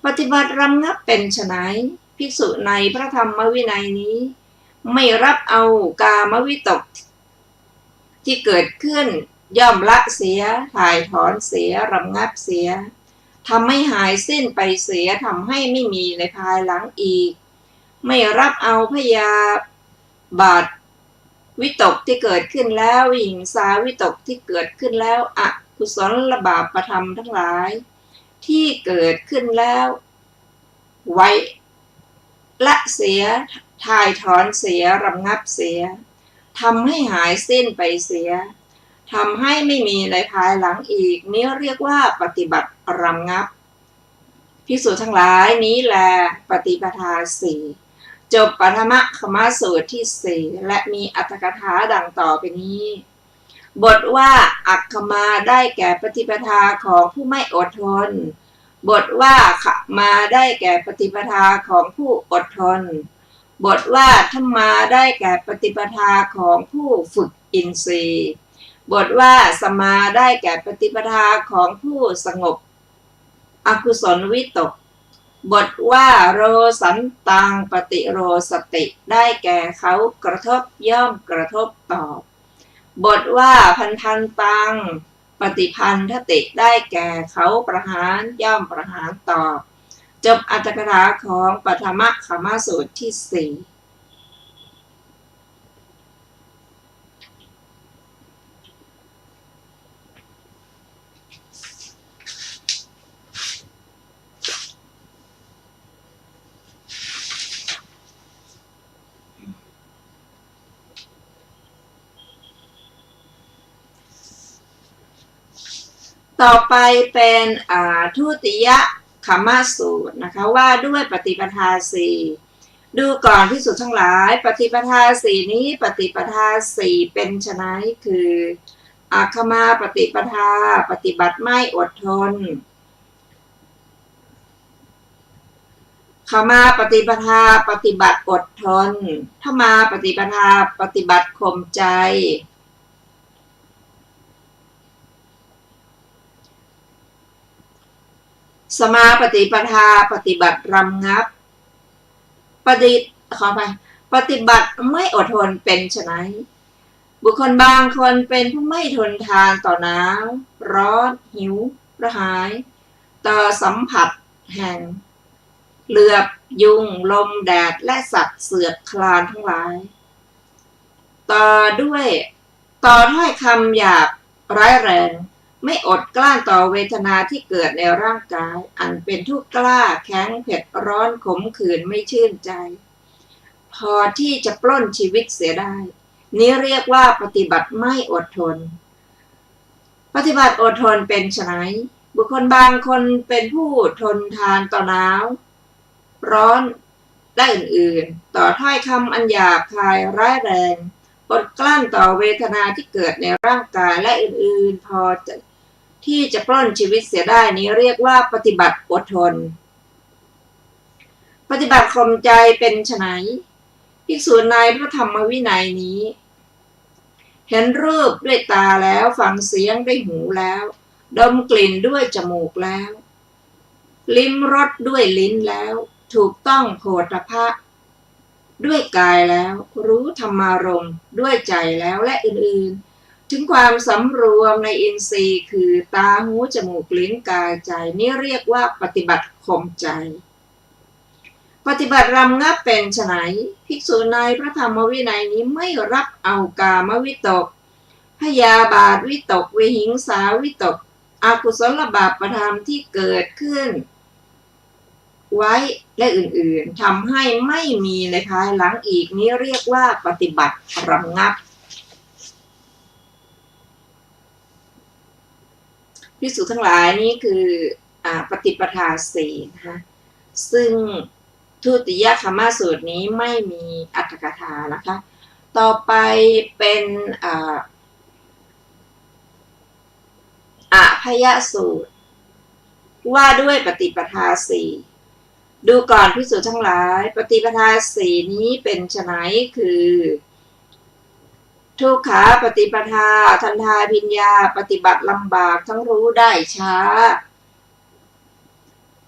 ปฏิบัติระงับเป็นไฉนภิกษุในพระธรรมวินัยนี้ไม่รับเอากามวิตกที่เกิดขึ้นย่อมละเสียถ่ายถอนเสียระงับเสียทำให้หายสิ้นไปเสียทำให้ไม่มีในภายหลังอีกไม่รับเอาพยาบาทวิตกที่เกิดขึ้นแล้ววิหิงสาวิตกที่เกิดขึ้นแล้วอกุศลบาปประธรรมทั้งหลายที่เกิดขึ้นแล้วไว้ละเสียถ่ายถอนเสียระงับเสียทำให้หายสิ้นไปเสียทำให้ไม่มีในภายหลังอีกนี้เรียกว่าปฏิบัติระงับภิกษุทั้งหลายนี้แลปฏิปทาสี่จบปฐมคมสูตรที่สี่และมีอรรถกถาดังต่อไปนี้บทว่าอัคคมาได้แก่ปฏิปทาของผู้ไม่อดทนบทว่าขมาได้แก่ปฏิปทาของผู้อดทนบทว่าธัมมาได้แก่ปฏิปทาของผู้ฝึกอินทรีย์บทว่าสมาได้แก่ปฏิปทาของผู้สงบอกุศลวิตกบทว่าโรสันตังปฏิโรสติได้แก่เขากระทบย่อมกระทบตอบบทว่าพันธันตังปฏิพันธติได้แก่เขาประหารย่อมประหารตอบจบอรรถกถาของปฐมคมสูตรที่สี่ต่อไปเป็นทุติยคมสูตรนะคะว่าด้วยปฏิปทาสี่ดูก่อนภิกษุทั้งหลายปฏิปทาสี่นี้ปฏิปทาสี่เป็นไฉนคืออัคคมาปฏิปทาปฏิบัติไม่อดทนขมาปฏิปทาปฏิบัติอดทนธัมมาปฏิปทาปฏิบัติข่มใจสมาปฏิปทาปฏิบัติระงับปฏิบัติไม่อดทนเป็นไฉน บุคคลบางคนเป็นผู้ไม่ทนทานต่อหนาวร้อนหิวกระหายต่อสัมผัสแห่งเหลือบยุงลมแดดและสัตว์เสือดคลานทั้งหลายต่อถ้อยคำหยาบร้ายแรงไม่อดกลั้นต่อเวทนาที่เกิดในร่างกายอันเป็นทุกข์กล้าแข็งเผ็ดร้อนขมขื่นไม่ชื่นใจพอที่จะปล้นชีวิตเสียได้นี้เรียกว่าปฏิบัติไม่อดทนปฏิบัติอดทนเป็นไฉนบุคคลบางคนเป็นผู้ทนทานต่อหนาวร้อนและอื่นๆต่อถ้อยคำอันหยาบคายร้ายแรงอดกลั้นต่อเวทนาที่เกิดในร่างกายและอื่นๆพอที่จะปล้นชีวิตเสียได้นี้เรียกว่าปฏิบัติอดทนปฏิบัติข่มใจเป็นไฉนภิกษุในพระธรรมวินัยนี้เห็นรูปด้วยตาแล้วฟังเสียงด้วยหูแล้วดมกลิ่นด้วยจมูกแล้วลิ้มรสด้วยลิ้นแล้วถูกต้องโผฏฐัพพะด้วยกายแล้วรู้ธรรมารมณ์ด้วยใจแล้วและอื่นๆถึงความสำรวมในอินทรีย์คือตาหูจมูกลิ้นกายใจนี่เรียกว่าปฏิบัติข่มใจปฏิบัติรำงับเป็นไฉนภิกษุในพระธรรมวินัยนี้ไม่รับเอากามวิตกพยาบาทวิตกวิหิงสาวิตกอกุศลบาปธรรมที่เกิดขึ้นไว้และอื่นๆทำให้ไม่มีในภายหลังอีกนี้เรียกว่าปฏิบัติรำงับภิกษุทั้งหลายนี้คือปฏิปทาสี่นะคะซึ่งทุติยคมสูตรนี้ไม่มีอรรถกถานะคะต่อไปเป็นอภยสูตรว่าด้วยปฏิปทาสี่ดูก่อนภิกษุทั้งหลายปฏิปทาสี่นี้เป็นไฉนคือทุกขาปฏิปทาทันทาภิญญาปฏิบัติลำบากทั้งรู้ได้ช้า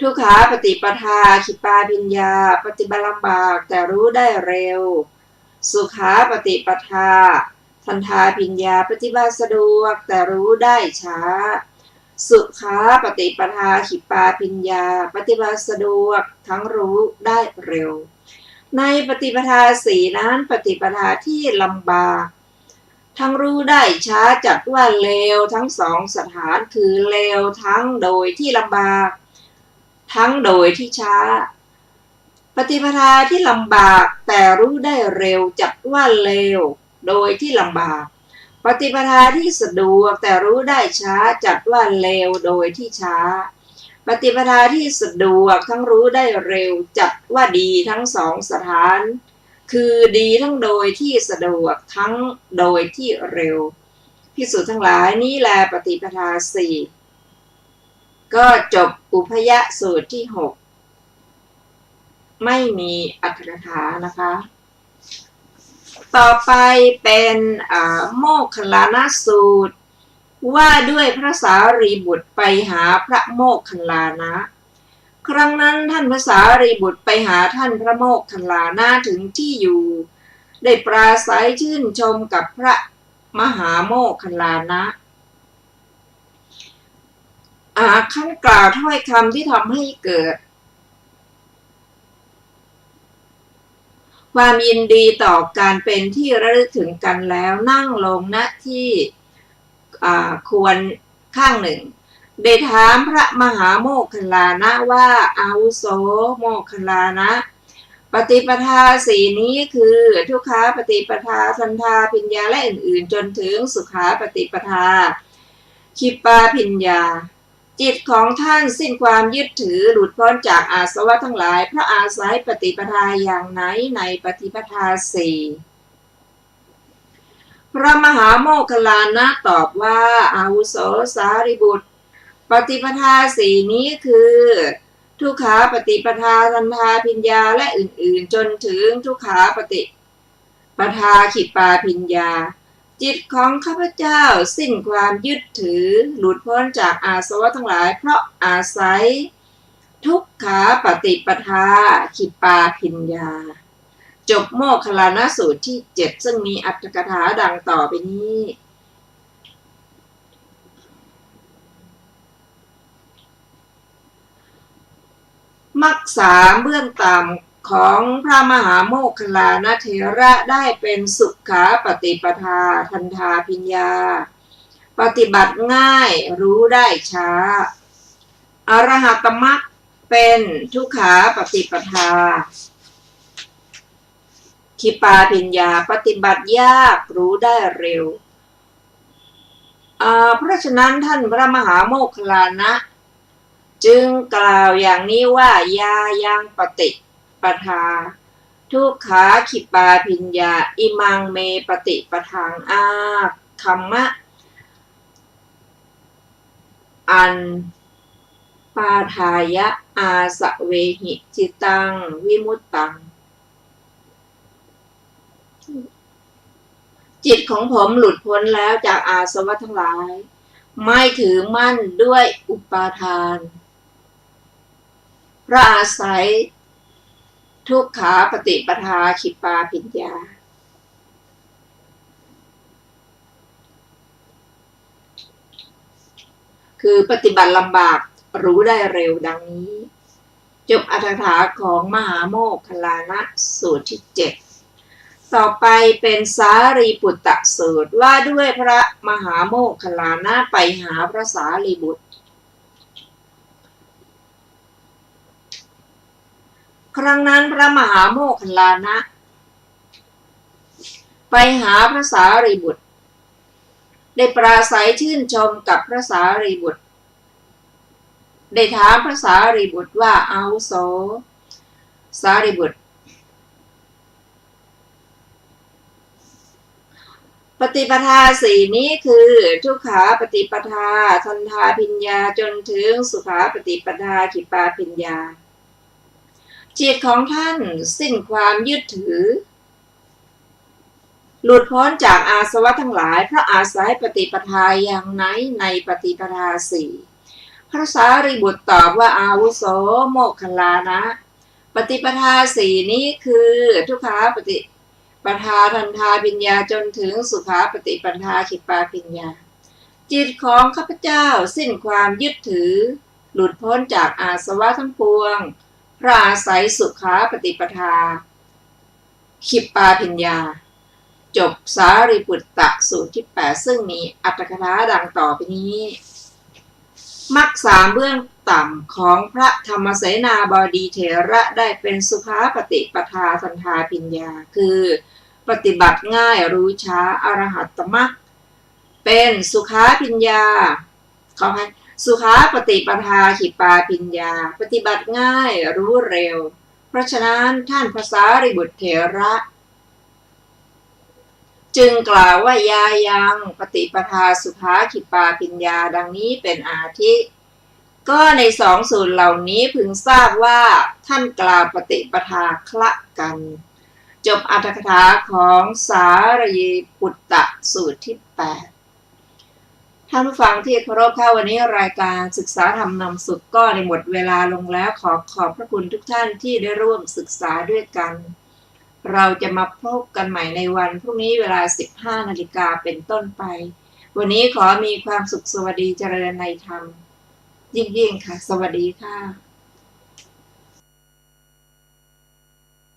ทุกขาปฏิปทาขิปาภิญญาปฏิบัติลำบากแต่รู้ได้เร็วสุขาปฏิปทาทันทาภิญญาปฏิบัติสะดวกแต่รู้ได้ช้าสุขาปฏิปทาขิปาภิญญาปฏิบัติสะดวกทั้งรู้ได้เร็วในปฏิปทาสี่นั้นปฏิปทาที่ลำบากทั้งรู้ได้ช้าจัดว่าเลวทั้งสองสถานคือเลวทั้งโดยที่ลำบากทั้งโดยที่ช้าปฏิปทาที่ลำบากแต่รู้ได้เร็วจัดว่าเลวโดยที่ลำบากปฏิปทาที่สะดวกแต่รู้ได้ช้าจัดว่าเลวโดยที่ช้าปฏิปทาที่สะดวกทั้งรู้ได้เร็วจัดว่าดีทั้งสองสถานคือดีทั้งโดยที่สะดวกทั้งโดยที่เร็วภิกษุทั้งหลายนี้แลปฏิปทาสี่ก็จบอุพยสูตรที่6ไม่มีอรรถกถานะคะต่อไปเป็นโมคคัลลานสูตรว่าด้วยพระสารีบุตรไปหาพระโมคคัลลานะครั้งนั้นท่านพระสารีบุตรไปหาท่านพระโมคคัลลานะถึงที่อยู่ได้ปราศัยชื่นชมกับพระมหาโมคคัลลานะขั้นกล่าวถ้อยคำที่ทำให้เกิดความยินดีต่อการเป็นที่ระลึกถึงกันแล้วนั่งลงณที่ควรข้างหนึ่งได้ถามพระมหาโมคคัลลานะว่าอาวุโสโมคคัลลานะปฏิปทาสี่นี้คือทุกขาปฏิปทาทันทาภิญญาและอื่นๆจนถึงสุขาปฏิปทาขิปาภิญญาจิตของท่านสิ้นความยึดถือหลุดพ้นจากอาสวะทั้งหลายเพราะอาศัยปฏิปทาอย่างไหนในปฏิปทาสี่พระมหาโมคคัลลานะตอบว่าอาวุโสสารีบุตรปฏิปทาสี่นี้คือทุกขาปฏิปทาทันทาภิญญาและอื่นๆจนถึงทุกขาปฏิปทาขิปาภิญญาจิตของข้าพเจ้าสิ้นความยึดถือหลุดพ้นจากอาสวะทั้งหลายเพราะอาศัยทุกขาปฏิปทาขิปาภิญญา จบโมคคัลลานสูตรที่7ซึ่งมีอรรถกถาดังต่อไปนี้มรรคสามเบื้องต่ำของพระมหาโมคคัลลานเถระได้เป็นสุขาปฏิปทาทันทาภิญญาปฏิบัติง่ายรู้ได้ช้าอรหัตมรรคเป็นทุกขาปฏิปทาขิปาภิญญาปฏิบัติยากรู้ได้เร็วเพราะฉะนั้นท่านพระมหาโมคคัลลานะจึงกล่าวอย่างนี้ว่ายายังปฏิปทาทุกขาขิปาภิญญาอิมังเมปฏิปทางคัมมะอันปาทายะอาสะเวหิจิตังวิมุตตังจิตของผมหลุดพ้นแล้วจากอาสวะทั้งหลายไม่ถือมั่นด้วยอุปาทานเพราะอาศัยทุกขาปฏิปทาขิปาภิญญาคือปฏิบัติลำบากรู้ได้เร็วดังนี้จบอรรถกถาของมหาโมคคัลลานสูตรที่7ต่อไปเป็นสารีปุตตสูตรว่าด้วยพระมหาโมคคัลลานะไปหาพระสารีบุตรครั้งนั้นพระมหาโมคคัลลานะไปหาพระสารีบุตรได้ปราศัยชื่นชมกับพระสารีบุตรได้ถามพระสารีบุตรว่าอาวุโสสารีบุตรปฏิปทาสี่นี้คือทุกขาปฏิปทาทันทาภิญญาจนถึงสุขาปฏิปทาขิปาภิญญาจิตของท่านสิ้นความยึดถือหลุดพ้นจากอาสวะทั้งหลายเพราะอาศัยปฏิปทาอย่างไหนในปฏิปทาสี่พระสารีบุตรตอบว่าอาวุโสโมคคัลลานะปฏิปทาสี่นี้คือทุกขาปฏิปทาทันทาภิญญาจนถึงสุขาปฏิปทาขิปาภิญญาจิตของข้าพเจ้าสิ้นความยึดถือหลุดพ้นจากอาสวะทั้งปวงเพราะอาศัยสุขาปฏิปทาขิปาภิญญาจบสารีปุตตสูตรที่8ซึ่งมีอรรถกถาดังต่อไปนี้มรรคสามเบื้องต่ำของพระธรรมเสนาบดีเถระได้เป็นสุขาปฏิปทาทันทาภิญญาคือปฏิบัติง่ายรู้ช้าอรหัตมรรคเป็นสุขาภิญญาขอให้สุขาปฏิปทาขิปาภิญญาปฏิบัติง่ายรู้เร็วเพราะฉะนั้นท่านพระสารีบุตรเถระจึงกล่าวว่ายายังปฏิปทาสุขาขิปาภิญญาดังนี้เป็นอาทิก็ในสองสูตรเหล่านี้พึงทราบว่าท่านกล่าวปฏิปทาคละกันจบอรรถกถาของสารีปุตตสูตรที่8ท่านผู้ฟังที่เคารพค่ะวันนี้รายการศึกษาธรรมนำสุขก็ได้หมดเวลาลงแล้วขอบพระคุณทุกท่านที่ได้ร่วมศึกษาด้วยกันเราจะมาพบกันใหม่ในวันพรุ่งนี้เวลา 15 นาฬิกาเป็นต้นไปวันนี้ขอมีความสุขสวัสดีเจริญในธรรมยิ่งๆค่ะสวัสดีค่ะ